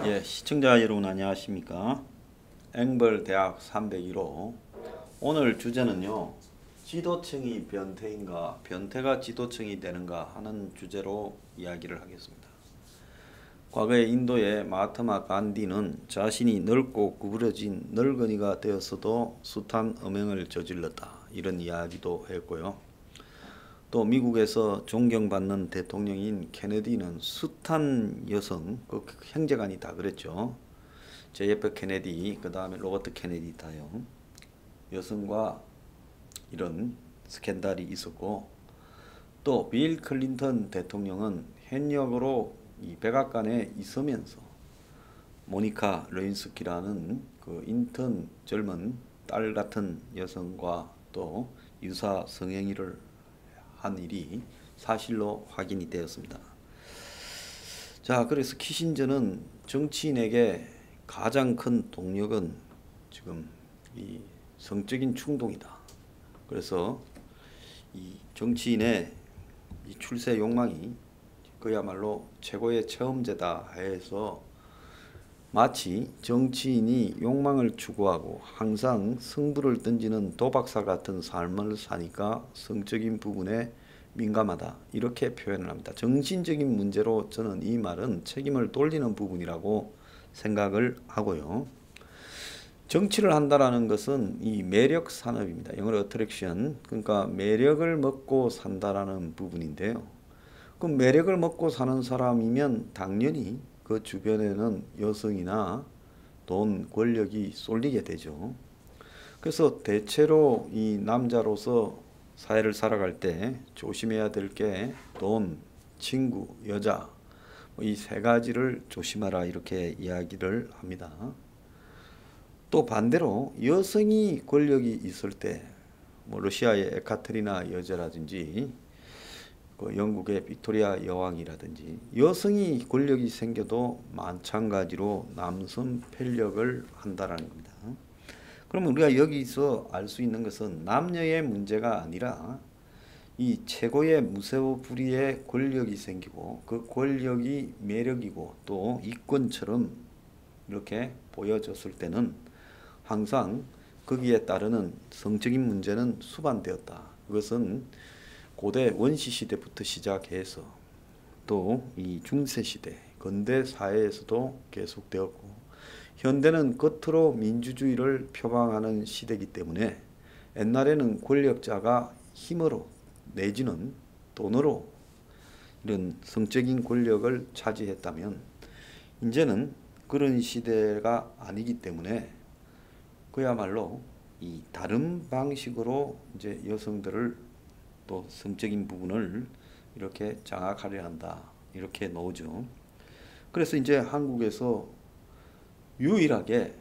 예, 시청자 여러분 안녕하십니까? 앵벌 대학 301호. 오늘 주제는요, 지도층이 변태인가, 변태가 지도층이 되는가 하는 주제로 이야기를 하겠습니다. 과거에 인도의 마하트마 간디는 자신이 넓고 구부러진 늙은이가 되었어도 숱한 음행을 저질렀다, 이런 이야기도 했고요. 또 미국에서 존경받는 대통령인 케네디는 숱한 여성, 그 형제간이 다 그랬죠. JF 케네디, 그 다음에 로버트 케네디 다요. 여성과 이런 스캔들이 있었고, 또 빌 클린턴 대통령은 현역으로 이 백악관에 있으면서 모니카 레윈스키라는 그 인턴 젊은 딸 같은 여성과 또 유사 성행위를 한 일이 사실로 확인이 되었습니다. 자, 그래서 키신저는 정치인에게 가장 큰 동력은 지금 이 성적인 충동이다. 그래서 이 정치인의 이 출세 욕망이 그야말로 최고의 체험제다 해서 마치 정치인이 욕망을 추구하고 항상 승부를 던지는 도박사 같은 삶을 사니까 성적인 부분에 민감하다, 이렇게 표현을 합니다. 정신적인 문제로 저는 이 말은 책임을 돌리는 부분이라고 생각을 하고요. 정치를 한다라는 것은 이 매력 산업입니다. 영어로 어트랙션, 그러니까 매력을 먹고 산다라는 부분인데요. 그 매력을 먹고 사는 사람이면 당연히 그 주변에는 여성이나 돈, 권력이 쏠리게 되죠. 그래서 대체로 이 남자로서 사회를 살아갈 때 조심해야 될 게 돈, 친구, 여자, 이 세 가지를 조심하라, 이렇게 이야기를 합니다. 또 반대로 여성이 권력이 있을 때, 뭐 러시아의 에카테리나 여제라든지 그 영국의 빅토리아 여왕이라든지 여성이 권력이 생겨도 마찬가지로 남성 편력을 한다라는 겁니다. 그러면 우리가 여기서 알 수 있는 것은 남녀의 문제가 아니라 이 최고의 무쇠부리의 권력이 생기고 그 권력이 매력이고 또 이권처럼 이렇게 보여졌을 때는 항상 거기에 따르는 성적인 문제는 수반되었다. 그것은 고대 원시 시대부터 시작해서 또 이 중세 시대, 근대 사회에서도 계속되었고, 현대는 겉으로 민주주의를 표방하는 시대이기 때문에 옛날에는 권력자가 힘으로 내지는 돈으로 이런 성적인 권력을 차지했다면 이제는 그런 시대가 아니기 때문에 그야말로 이 다른 방식으로 이제 여성들을 또 성적인 부분을 이렇게 장악하려 한다, 이렇게 나오죠. 그래서 이제 한국에서 유일하게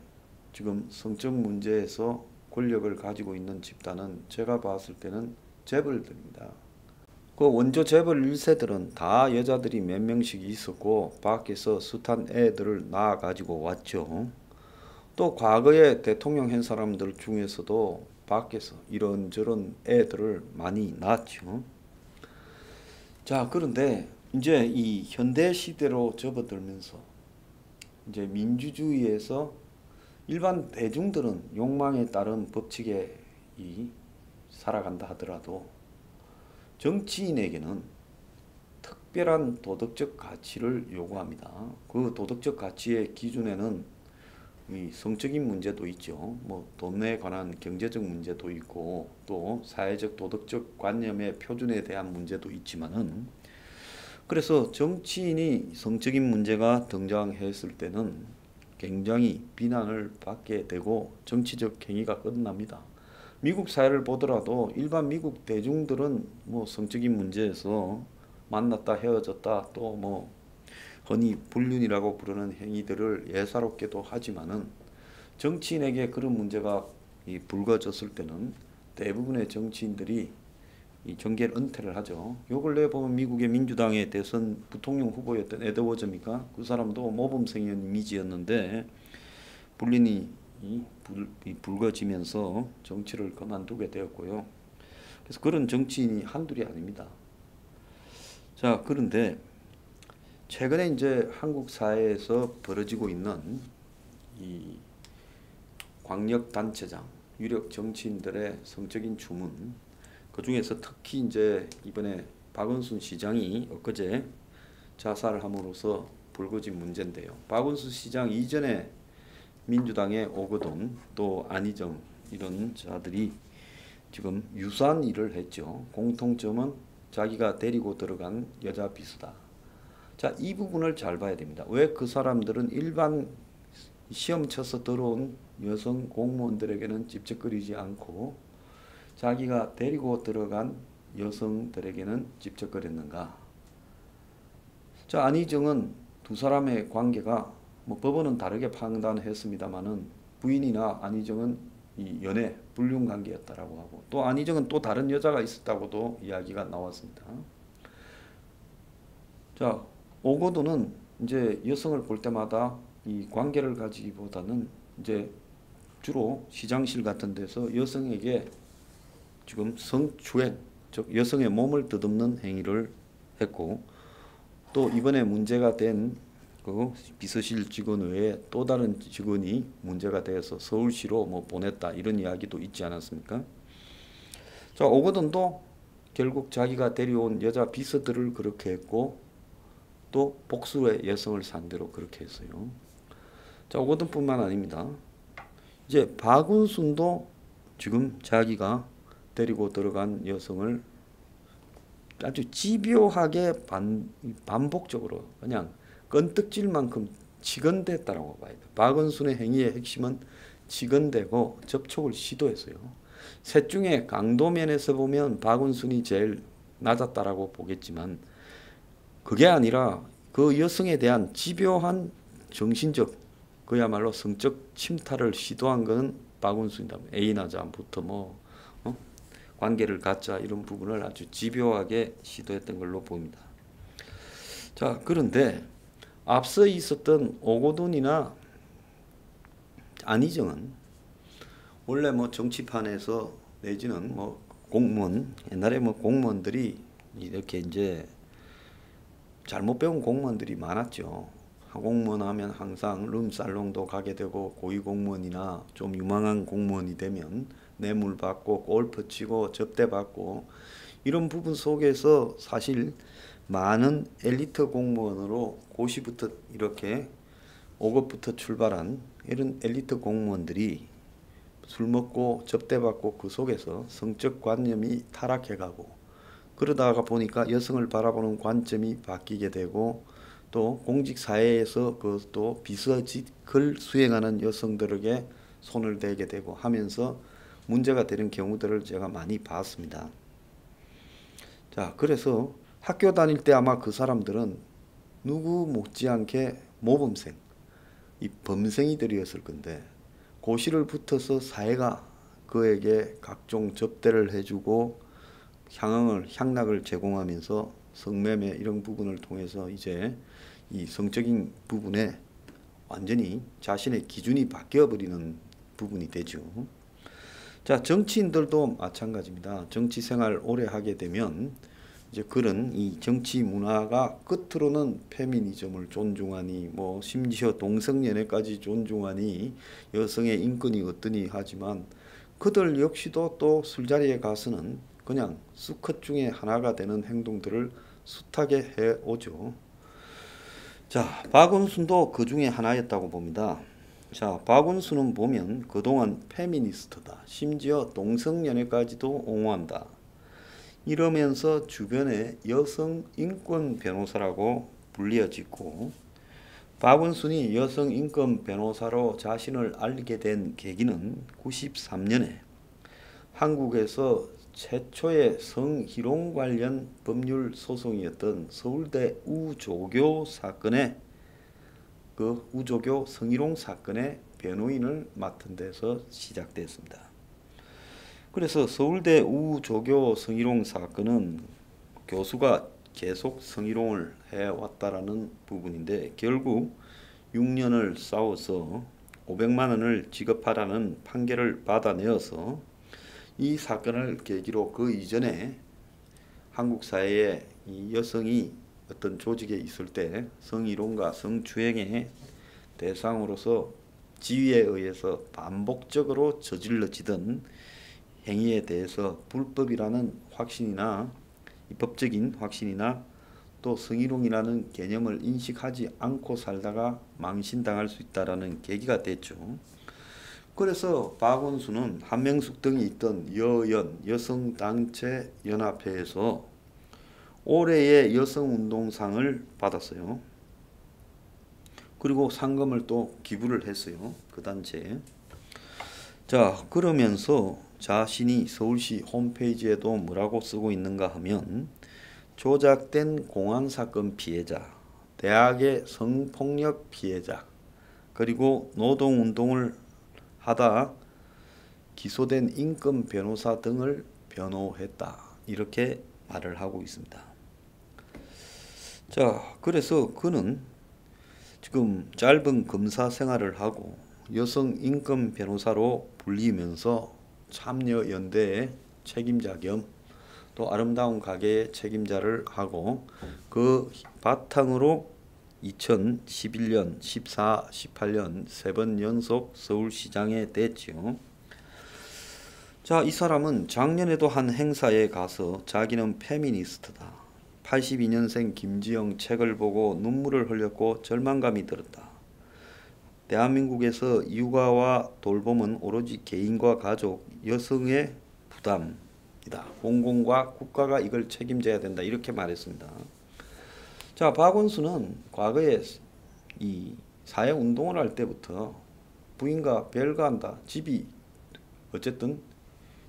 지금 성적 문제에서 권력을 가지고 있는 집단은 제가 봤을 때는 재벌들입니다. 그 원조 재벌 1세들은 다 여자들이 몇 명씩 있었고 밖에서 숱한 애들을 낳아 가지고 왔죠. 또 과거에 대통령 한 사람들 중에서도 밖에서 이런저런 애들을 많이 낳았죠. 자, 그런데 이제 이 현대 시대로 접어들면서 이제 민주주의에서 일반 대중들은 욕망에 따른 법칙에 살아간다 하더라도 정치인에게는 특별한 도덕적 가치를 요구합니다. 그 도덕적 가치의 기준에는 이 성적인 문제도 있죠. 뭐 돈에 관한 경제적 문제도 있고 또 사회적 도덕적 관념의 표준에 대한 문제도 있지만은, 그래서 정치인이 성적인 문제가 등장했을 때는 굉장히 비난을 받게 되고 정치적 행위가 끝납니다. 미국 사회를 보더라도 일반 미국 대중들은 뭐 성적인 문제에서 만났다 헤어졌다 또 뭐 흔히 불륜이라고 부르는 행위들을 예사롭게도 하지만은 정치인에게 그런 문제가 불거졌을 때는 대부분의 정치인들이 이 정계를 은퇴를 하죠. 요 근래 보면 미국의 민주당의 대선 부통령 후보였던 에드워즈입니까? 그 사람도 모범생이었 이미지였는데 불륜이 불거지면서 정치를 그만두게 되었고요. 그래서 그런 정치인이 한둘이 아닙니다. 자, 그런데 최근에 이제 한국 사회에서 벌어지고 있는 이 광역 단체장, 유력 정치인들의 성적인 주문, 그 중에서 특히 이제 이번에 박원순 시장이 엊그제 자살을 함으로써 불거진 문제인데요. 박원순 시장 이전에 민주당의 오거돈 또 안희정 이런 자들이 지금 유사한 일을 했죠. 공통점은 자기가 데리고 들어간 여자 비서다. 자, 이 부분을 잘 봐야 됩니다. 왜 그 사람들은 일반 시험 쳐서 들어온 여성 공무원들에게는 찝쩍거리지 않고 자기가 데리고 들어간 여성들에게는 찝쩍거렸는가? 자, 안희정은 두 사람의 관계가 뭐 법원은 다르게 판단했습니다만은 부인이나 안희정은 이 연애 불륜 관계였다라고 하고 또 안희정은 또 다른 여자가 있었다고도 이야기가 나왔습니다. 자, 오거도는 이제 여성을 볼 때마다 이 관계를 가지기보다는 이제 주로 시장실 같은 데서 여성에게 지금 성추행, 즉 여성의 몸을 더듬는 행위를 했고 또 이번에 문제가 된 그 비서실 직원 외에 또 다른 직원이 문제가 돼서 서울시로 뭐 보냈다 이런 이야기도 있지 않았습니까? 자, 오거돈도 결국 자기가 데려온 여자 비서들을 그렇게 했고 또 복수의 여성을 상대로 그렇게 했어요. 자, 오거돈뿐만 아닙니다. 이제 박원순도 지금 자기가 데리고 들어간 여성을 아주 집요하게 반복적으로 그냥 건떡질만큼 치건댔다라고 봐야 돼요. 박원순의 행위의 핵심은 치건대고 접촉을 시도했어요. 셋 중에 강도면에서 보면 박원순이 제일 낮았다라고 보겠지만 그게 아니라 그 여성에 대한 집요한 정신적 그야말로 성적 침탈을 시도한 것은 박원순이다. 애인하자부터 뭐 관계를 갖자 이런 부분을 아주 집요하게 시도했던 걸로 보입니다. 자, 그런데 앞서 있었던 오거돈이나 안희정은 원래 뭐 정치판에서 내지는 뭐 공무원 옛날에 뭐 공무원들이 이렇게 이제 잘못 배운 공무원들이 많았죠. 공무원 하면 항상 룸살롱도 가게 되고 고위 공무원이나 좀 유망한 공무원이 되면 뇌물 받고 골프 치고 접대 받고 이런 부분 속에서 사실 많은 엘리트 공무원으로 고시부터 이렇게 5급부터 출발한 이런 엘리트 공무원들이 술 먹고 접대 받고 그 속에서 성적 관념이 타락해가고 그러다가 보니까 여성을 바라보는 관점이 바뀌게 되고 또 공직 사회에서 그것도 비서직을 수행하는 여성들에게 손을 대게 되고 하면서 문제가 되는 경우들을 제가 많이 봤습니다. 자, 그래서 학교 다닐 때 아마 그 사람들은 누구 못지않게 모범생, 이 범생이들이었을 건데 고시를 붙어서 사회가 그에게 각종 접대를 해주고 향락을 제공하면서 성매매 이런 부분을 통해서 이제 이 성적인 부분에 완전히 자신의 기준이 바뀌어버리는 부분이 되죠. 자, 정치인들도 마찬가지입니다. 정치 생활 오래 하게 되면 이제 그런 이 정치 문화가 끝으로는 페미니즘을 존중하니 뭐 심지어 동성연애까지 존중하니 여성의 인권이 어떠니 하지만 그들 역시도 또 술자리에 가서는 그냥 수컷 중에 하나가 되는 행동들을 숱하게 해오죠. 자, 박원순도 그 중에 하나였다고 봅니다. 자, 박원순은 보면 그동안 페미니스트다. 심지어 동성연애까지도 옹호한다. 이러면서 주변에 여성 인권 변호사라고 불리어지고 박원순이 여성 인권 변호사로 자신을 알리게 된 계기는 93년에 한국에서 최초의 성희롱 관련 법률 소송이었던 서울대 우조교 사건의 그 우조교 성희롱 사건의 변호인을 맡은 데서 시작됐습니다. 그래서 서울대 우조교 성희롱 사건은 교수가 계속 성희롱을 해왔다라는 부분인데 결국 6년을 싸워서 500만 원을 지급하라는 판결을 받아내어서 이 사건을 계기로 그 이전에 한국 사회에 이 여성이 어떤 조직에 있을 때 성희롱과 성추행의 대상으로서 지위에 의해서 반복적으로 저질러지던 행위에 대해서 불법이라는 확신이나 법적인 확신이나 또 성희롱이라는 개념을 인식하지 않고 살다가 망신당할 수 있다라는 계기가 됐죠. 그래서 박원순은 한명숙 등이 있던 여연 여성단체연합회에서 올해의 여성운동상을 받았어요. 그리고 상금을 또 기부를 했어요. 그 단체에. 자, 그러면서 자신이 서울시 홈페이지에도 뭐라고 쓰고 있는가 하면 조작된 공안사건 피해자, 대학의 성폭력 피해자, 그리고 노동운동을 하다 기소된 인권 변호사 등을 변호했다. 이렇게 말을 하고 있습니다. 자, 그래서 그는 지금 짧은 검사 생활을 하고 여성 인권 변호사로 불리면서 참여연대의 책임자 겸 또 아름다운 가게의 책임자를 하고 그 바탕으로 2011년, 14, 18년 3번 연속 서울시장에 됐지요. 자, 이 사람은 작년에도 한 행사에 가서 자기는 페미니스트다. 82년생 김지영 책을 보고 눈물을 흘렸고 절망감이 들었다. 대한민국에서 육아와 돌봄은 오로지 개인과 가족, 여성의 부담이다. 공공과 국가가 이걸 책임져야 된다. 이렇게 말했습니다. 자, 박원순은 과거에 이 사회운동을 할 때부터 부인과 별거한다. 집이 어쨌든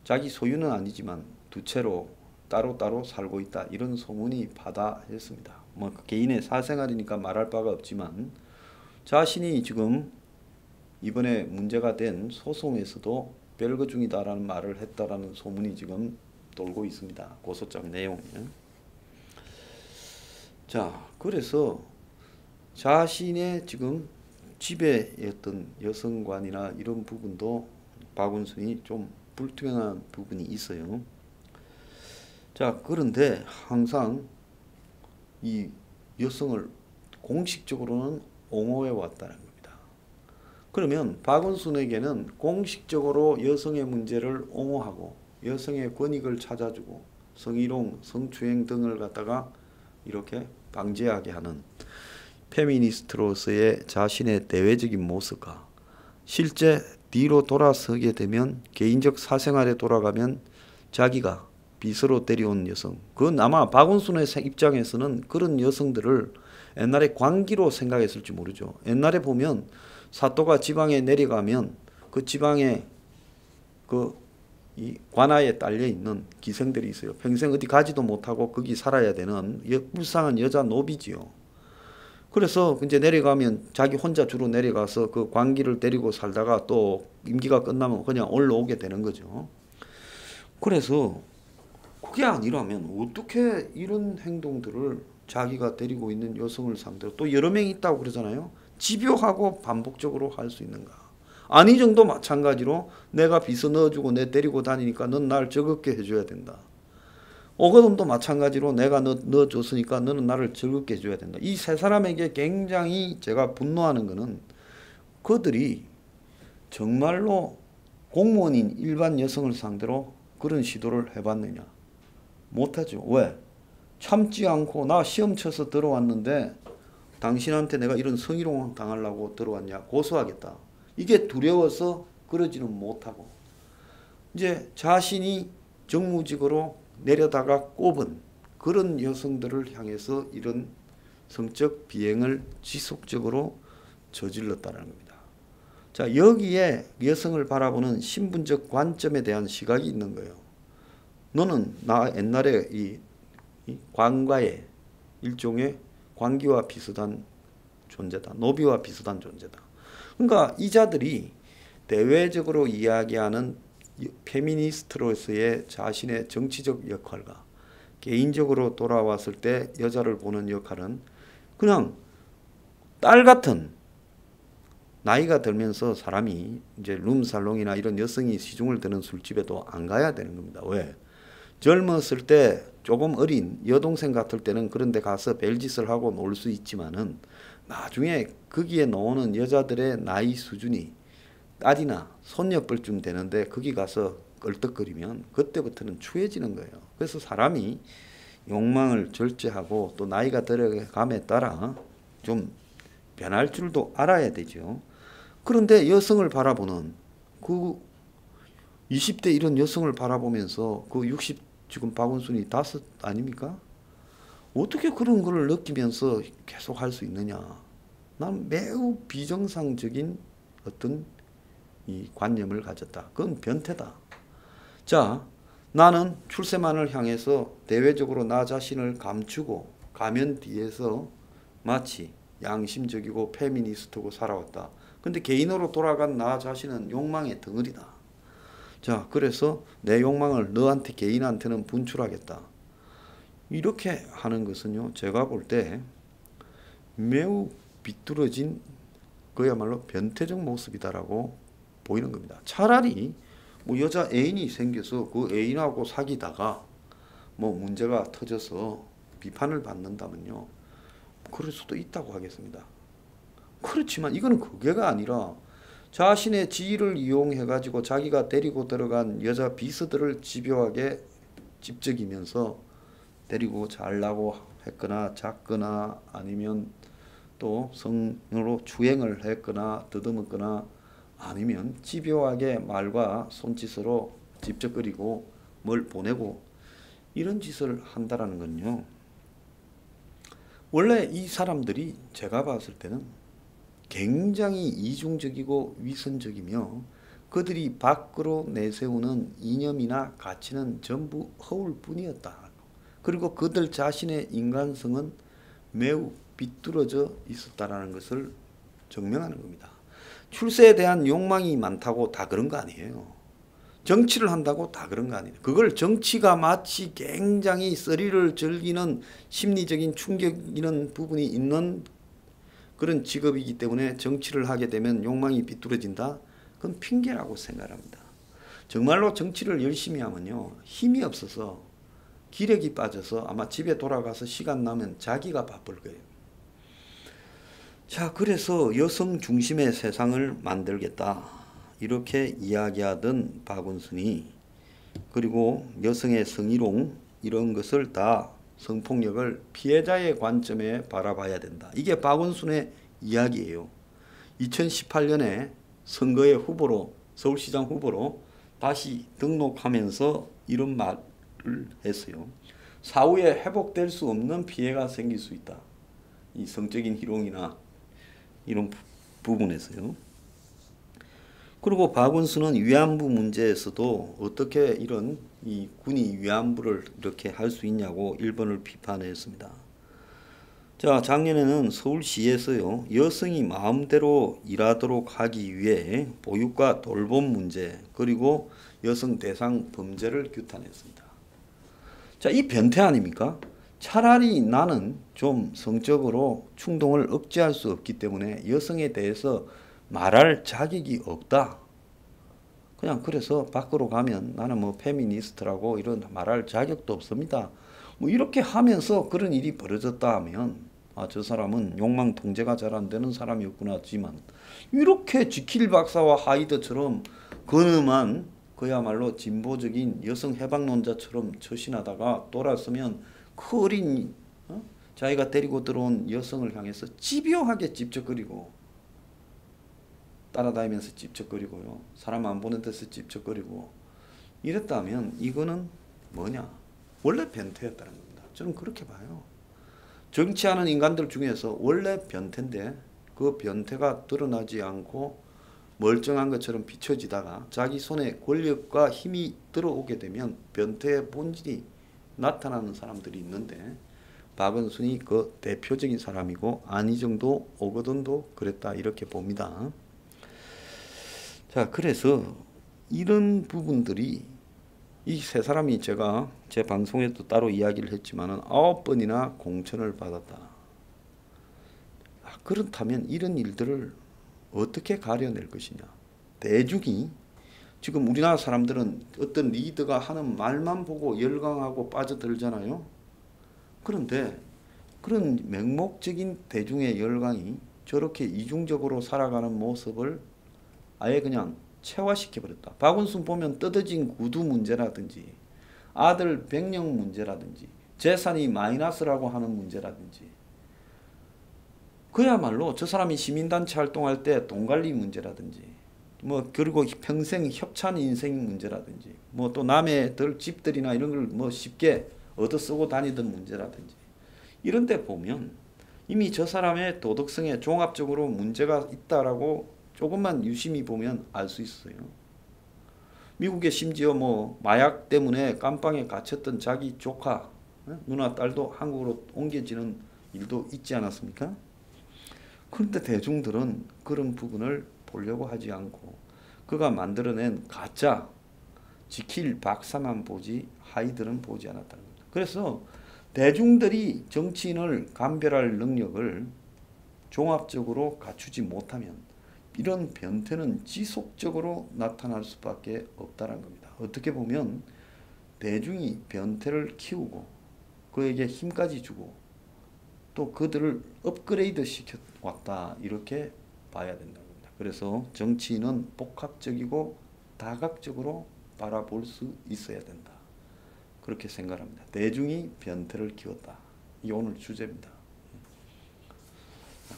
자기 소유는 아니지만 두 채로 따로따로 살고 있다. 이런 소문이 바다했습니다. 뭐 개인의 사생활이니까 말할 바가 없지만 자신이 지금 이번에 문제가 된 소송에서도 별거 중이다라는 말을 했다라는 소문이 지금 돌고 있습니다. 고소장 내용에. 자, 그래서 자신의 지금 집에 어떤 여성관이나 이런 부분도 박원순이 좀 불투명한 부분이 있어요. 자, 그런데 항상 이 여성을 공식적으로는 옹호해 왔다는 겁니다. 그러면 박원순에게는 공식적으로 여성의 문제를 옹호하고 여성의 권익을 찾아주고 성희롱, 성추행 등을 갖다가 이렇게 방지하게 하는 페미니스트로서의 자신의 대외적인 모습과 실제 뒤로 돌아서게 되면 개인적 사생활에 돌아가면 자기가 빚으로 데려온 여성, 그건 아마 박원순의 입장에서는 그런 여성들을 옛날에 관기로 생각했을지 모르죠. 옛날에 보면 사또가 지방에 내려가면 그 지방에 이 관아에 딸려 있는 기생들이 있어요. 평생 어디 가지도 못하고 거기 살아야 되는 불쌍한 여자 노비지요. 그래서 이제 내려가면 자기 혼자 주로 내려가서 그 관기를 데리고 살다가 또 임기가 끝나면 그냥 올라오게 되는 거죠. 그래서 그게 아니라면 어떻게 이런 행동들을 자기가 데리고 있는 여성을 상대로 또 여러 명이 있다고 그러잖아요. 집요하고 반복적으로 할 수 있는가. 안희정도 마찬가지로 내가 빚어 넣어주고 내 데리고 다니니까 넌 날 즐겁게 해줘야 된다. 오거돈도 마찬가지로 내가 넣어줬으니까 너는 나를 즐겁게 해줘야 된다. 이 세 사람에게 굉장히 제가 분노하는 거는 그들이 정말로 공무원인 일반 여성을 상대로 그런 시도를 해봤느냐. 못하죠. 왜? 참지 않고 나 시험 쳐서 들어왔는데 당신한테 내가 이런 성희롱 당하려고 들어왔냐. 고소하겠다. 이게 두려워서 그러지는 못하고 이제 자신이 정무직으로 내려다가 꼽은 그런 여성들을 향해서 이런 성적 비행을 지속적으로 저질렀다는 겁니다. 자, 여기에 여성을 바라보는 신분적 관점에 대한 시각이 있는 거예요. 너는 나 옛날에 이 관과의 일종의 관기와 비슷한 존재다. 노비와 비슷한 존재다. 그러니까 이 자들이 대외적으로 이야기하는 페미니스트로서의 자신의 정치적 역할과 개인적으로 돌아왔을 때 여자를 보는 역할은 그냥 딸 같은, 나이가 들면서 사람이 이제 룸살롱이나 이런 여성이 시중을 드는 술집에도 안 가야 되는 겁니다. 왜? 젊었을 때 조금 어린 여동생 같을 때는 그런 데 가서 별짓을 하고 놀 수 있지만은 나중에 거기에 나오는 여자들의 나이 수준이 딸이나 손녀뻘쯤 되는데 거기 가서 껄떡거리면 그때부터는 추해지는 거예요. 그래서 사람이 욕망을 절제하고 또 나이가 들어감에 따라 좀 변할 줄도 알아야 되죠. 그런데 여성을 바라보는 그 20대 이런 여성을 바라보면서 그 60 지금 박원순이 5 아닙니까? 어떻게 그런 걸 느끼면서 계속 할 수 있느냐? 난 매우 비정상적인 어떤 이 관념을 가졌다. 그건 변태다. 자, 나는 출세만을 향해서 대외적으로 나 자신을 감추고 가면 뒤에서 마치 양심적이고 페미니스트고 살아왔다. 근데 개인으로 돌아간 나 자신은 욕망의 덩어리다. 자, 그래서 내 욕망을 너한테 개인한테는 분출하겠다. 이렇게 하는 것은요, 제가 볼 때 매우 비뚤어진 그야말로 변태적 모습이다라고 보이는 겁니다. 차라리 뭐 여자 애인이 생겨서 그 애인하고 사귀다가 뭐 문제가 터져서 비판을 받는다면요, 그럴 수도 있다고 하겠습니다. 그렇지만 이거는 그게가 아니라 자신의 지위를 이용해 가지고 자기가 데리고 들어간 여자 비서들을 집요하게 집적이면서 데리고 잘라고 했거나 잤거나 아니면 또 성으로 추행을 했거나 더듬었거나 아니면 집요하게 말과 손짓으로 집적거리고 뭘 보내고 이런 짓을 한다라는 건요, 원래 이 사람들이 제가 봤을 때는 굉장히 이중적이고 위선적이며 그들이 밖으로 내세우는 이념이나 가치는 전부 허울뿐이었다. 그리고 그들 자신의 인간성은 매우 비뚤어져 있었다라는 것을 증명하는 겁니다. 출세에 대한 욕망이 많다고 다 그런 거 아니에요. 정치를 한다고 다 그런 거 아니에요. 그걸 정치가 마치 굉장히 스릴을 즐기는 심리적인 충격이는 부분이 있는 그런 직업이기 때문에 정치를 하게 되면 욕망이 비뚤어진다? 그건 핑계라고 생각합니다. 정말로 정치를 열심히 하면요, 힘이 없어서 기력이 빠져서 아마 집에 돌아가서 시간 나면 자기가 바쁠 거예요. 자, 그래서 여성 중심의 세상을 만들겠다 이렇게 이야기하던 박원순이, 그리고 여성의 성희롱 이런 것을 다 성폭력을 피해자의 관점에 바라봐야 된다. 이게 박원순의 이야기예요. 2018년에 선거의 후보로, 서울시장 후보로 다시 등록하면서 이런 말을 했어요. 사후에 회복될 수 없는 피해가 생길 수 있다. 이 성적인 희롱이나 이런 부분에서요. 그리고 박원순은 위안부 문제에서도 어떻게 이런 이 군이 위안부를 이렇게 할 수 있냐고 일본을 비판했습니다. 자, 작년에는 서울시에서요, 여성이 마음대로 일하도록 하기 위해 보육과 돌봄 문제 그리고 여성 대상 범죄를 규탄했습니다. 자, 이 변태 아닙니까? 차라리 나는 좀 성적으로 충동을 억제할 수 없기 때문에 여성에 대해서 말할 자격이 없다. 그냥 그래서 밖으로 가면 나는 뭐 페미니스트라고 이런 말할 자격도 없습니다. 뭐 이렇게 하면서 그런 일이 벌어졌다 하면 아, 저 사람은 욕망 통제가 잘 안 되는 사람이었구나 하지만 이렇게 지킬 박사와 하이드처럼 근엄한 그야말로 진보적인 여성 해방론자처럼 처신하다가 돌아서면 그 어린 자기가 데리고 들어온 여성을 향해서 집요하게 집적거리고 따라다니면서 집적거리고요. 사람 안 보는 데서 집적거리고 이랬다면 이거는 뭐냐? 원래 변태였다는 겁니다. 저는 그렇게 봐요. 정치하는 인간들 중에서 원래 변태인데 그 변태가 드러나지 않고 멀쩡한 것처럼 비춰지다가 자기 손에 권력과 힘이 들어오게 되면 변태의 본질이 나타나는 사람들이 있는데 박원순이 그 대표적인 사람이고 안희정도 오거돈도 그랬다 이렇게 봅니다. 자, 그래서 이런 부분들이 이 세 사람이 제가 제 방송에도 따로 이야기를 했지만은 9번이나 공천을 받았다. 그렇다면 이런 일들을 어떻게 가려낼 것이냐. 대중이 지금 우리나라 사람들은 어떤 리더가 하는 말만 보고 열광하고 빠져들잖아요. 그런데 그런 맹목적인 대중의 열광이 저렇게 이중적으로 살아가는 모습을 아예 그냥 체화시켜버렸다. 박원순 보면 뜯어진 구두 문제라든지 아들 병력 문제라든지 재산이 마이너스라고 하는 문제라든지 그야말로 저 사람이 시민단체 활동할 때 돈 관리 문제라든지 뭐 그리고 평생 협찬 인생 문제라든지 뭐 또 남의 집들이나 이런 걸 뭐 쉽게 얻어 쓰고 다니던 문제라든지 이런 데 보면 이미 저 사람의 도덕성에 종합적으로 문제가 있다라고 조금만 유심히 보면 알 수 있어요. 미국에 심지어 뭐 마약 때문에 감방에 갇혔던 자기 조카 누나 딸도 한국으로 옮겨지는 일도 있지 않았습니까? 그런데 대중들은 그런 부분을 보려고 하지 않고 그가 만들어낸 가짜 지킬 박사만 보지 하이들은 보지 않았다는 거죠. 그래서 대중들이 정치인을 감별할 능력을 종합적으로 갖추지 못하면 이런 변태는 지속적으로 나타날 수밖에 없다는 겁니다. 어떻게 보면 대중이 변태를 키우고 그에게 힘까지 주고 또 그들을 업그레이드 시켜왔다 이렇게 봐야 된다는 겁니다. 그래서 정치인은 복합적이고 다각적으로 바라볼 수 있어야 된다. 그렇게 생각합니다. 대중이 변태를 키웠다. 이게 오늘 주제입니다.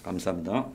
감사합니다.